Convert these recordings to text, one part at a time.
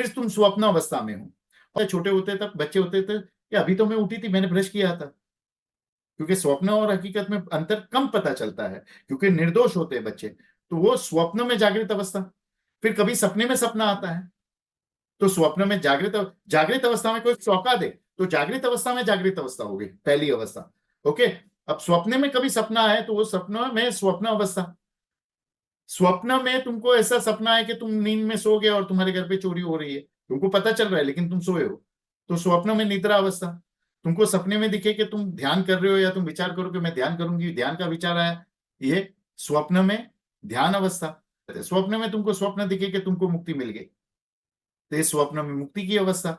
फिर तुम स्वप्न अवस्था में हो। और छोटे होते तक बच्चे होते थे कि अभी तो मैं उठी थी, मैंने ब्रश किया था, क्योंकि स्वप्न और हकीकत में अंतर कम पता चलता है, क्योंकि निर्दोष होते हैं बच्चे। तो वो स्वप्न में जागृत अवस्था। फिर कभी सपने में सपना आता है, तो स्वप्न में जागृत अवस्था में कोई चौंका दे तो जागृत अवस्था में जागृत अवस्था होगी, पहली अवस्था। ओके। अब स्वप्न में कभी सपना है तो वो स्वप्न में स्वप्न अवस्था। स्वप्न में तुमको ऐसा सपना है कि तुम नींद में सो गए और तुम्हारे घर पे चोरी हो रही है, तुमको पता चल रहा है लेकिन तुम सोए हो, तो स्वप्न में निद्रा अवस्था। तुमको सपने में दिखे कि तुम ध्यान कर रहे हो या तुम विचार करो कि मैं ध्यान करूंगी, ध्यान का विचार आया, ये स्वप्न में ध्यान अवस्था। स्वप्न में तुमको स्वप्न दिखे कि तुमको मुक्ति मिल गई, तो ये स्वप्न में मुक्ति की अवस्था।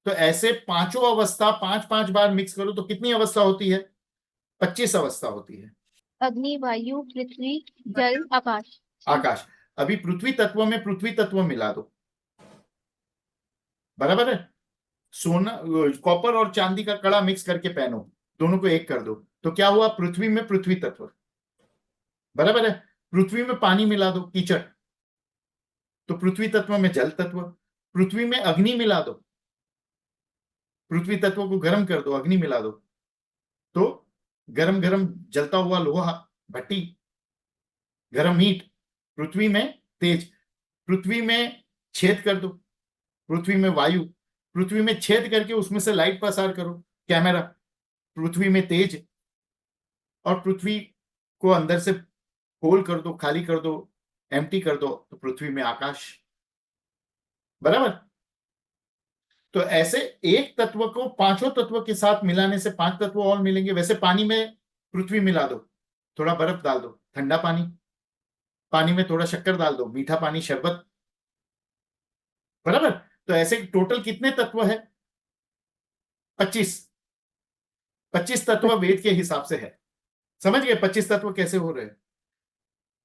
तो ऐसे पांचों अवस्था 5-5 बार मिक्स करो तो कितनी अवस्था होती है? 25 अवस्था होती है। अग्नि, वायु, पृथ्वी, जल, आकाश। आकाश। अभी पृथ्वी तत्व में पृथ्वी तत्व मिला दो, बराबर है। सोना, कॉपर और चांदी का कड़ा मिक्स करके पहनो, दोनों को एक कर दो, तो क्या हुआ? पृथ्वी में पृथ्वी तत्व, बराबर है। पृथ्वी में पानी मिला दो, कीचड़, तो पृथ्वी तत्व में जल तत्व। पृथ्वी में अग्नि मिला दो, पृथ्वी तत्व को गर्म कर दो, अग्नि मिला दो, तो गरम गरम जलता हुआ लोहा, भट्टी, गरम हीट। पृथ्वी में तेज, पृथ्वी में छेद कर दो, पृथ्वी में वायु, पृथ्वी में छेद करके उसमें से लाइट प्रसार करो, कैमरा, पृथ्वी में तेज। और पृथ्वी को अंदर से होल कर दो, खाली कर दो, एम्प्टी कर दो, तो पृथ्वी में आकाश, बराबर। तो ऐसे एक तत्व को पांचों तत्व के साथ मिलाने से 5 तत्व और मिलेंगे। वैसे पानी में पृथ्वी मिला दो, थोड़ा बर्फ डाल दो, ठंडा पानी, पानी में थोड़ा शक्कर डाल दो, मीठा पानी, शरबत, बराबर। तो ऐसे टोटल कितने तत्व है? 25। 25 तत्व वेद के हिसाब से है। समझ गए 25 तत्व कैसे हो रहे हैं?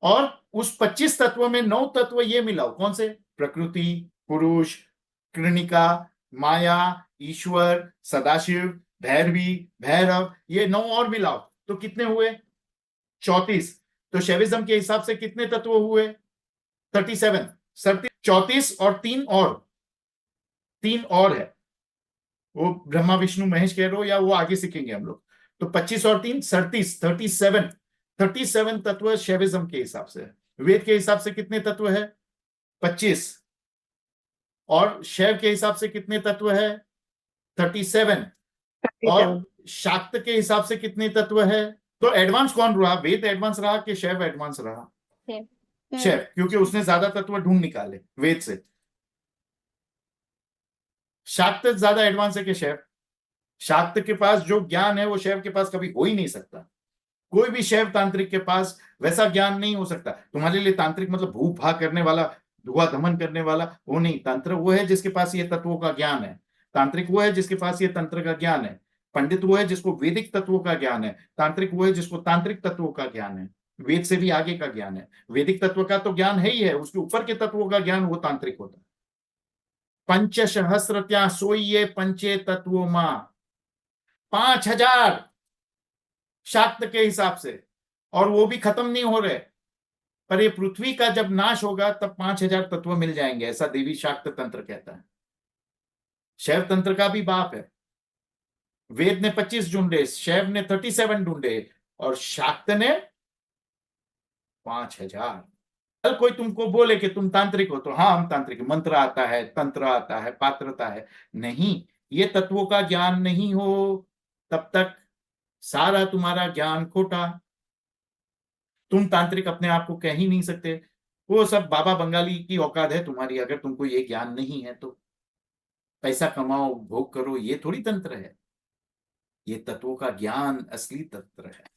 और उस 25 तत्व में 9 तत्व ये मिलाओ, कौन से? प्रकृति, पुरुष, कृणिका, माया, ईश्वर, सदाशिव, भैरवी, भैरव, ये 9 और मिलाओ तो कितने हुए? 34। तो शैविज्म के हिसाब से कितने तत्व हुए? 37। 34 और 3 और है, वो ब्रह्मा विष्णु महेश कह रहे हो या वो आगे सीखेंगे हम लोग। तो 25 और 3 37, 37 तत्व शैविज्म के हिसाब से है। वेद के हिसाब से कितने तत्व है? 25। और शैव के हिसाब से कितने तत्व है? 37। और शाक्त के हिसाब से कितने तत्व है? तो एडवांस कौन रहा? वेद एडवांस रहा कि शैव एडवांस रहा? शैव, क्योंकि उसने ज्यादा तत्व ढूंढ निकाले वेद से। शाक्त ज्यादा एडवांस है कि शैव? शाक्त के पास जो ज्ञान है वो शैव के पास कभी हो ही नहीं सकता। कोई भी शैव तांत्रिक के पास वैसा ज्ञान नहीं हो सकता। तुम्हारे लिए तांत्रिक मतलब भू भा करने वाला, धुआं धमन करने वाला, वो नहीं। तंत्र वो है जिसके पास ये तत्वों का ज्ञान है। तांत्रिक वो है जिसके पास ये तंत्र का ज्ञान है। पंडित वो है जिसको वैदिक तत्वों का ज्ञान है। तांत्रिक वो है जिसको तांत्रिक तत्वों का ज्ञान है, वेद से भी आगे का ज्ञान है। वैदिक तत्व का तो ज्ञान है ही है, उसके ऊपर के तत्वों का ज्ञान वो तांत्रिक होता है। पंच सहस्र त्या सोइए पंचे तत्वों मां, 5000 शाक्त के हिसाब से, और वो भी खत्म नहीं हो रहे। पर ये पृथ्वी का जब नाश होगा तब 5000 तत्व मिल जाएंगे, ऐसा देवी शाक्त तंत्र कहता है। शैव तंत्र का भी बाप है। वेद ने 25 ढूंढे, शैव ने 37 ढूंढे, और शाक्त ने 5000। कल कोई तुमको बोले कि तुम तांत्रिक हो तो हाँ हम तांत्रिक, मंत्र आता है, तंत्र आता है, पात्रता है, नहीं, ये तत्वों का ज्ञान नहीं हो तब तक सारा तुम्हारा ज्ञान खोटा। तुम तांत्रिक अपने आप को कह ही नहीं सकते। वो सब बाबा बंगाली की औकात है तुम्हारी, अगर तुमको ये ज्ञान नहीं है तो। पैसा कमाओ, भोग करो, ये थोड़ी तंत्र है। ये तत्वों का ज्ञान असली तंत्र है।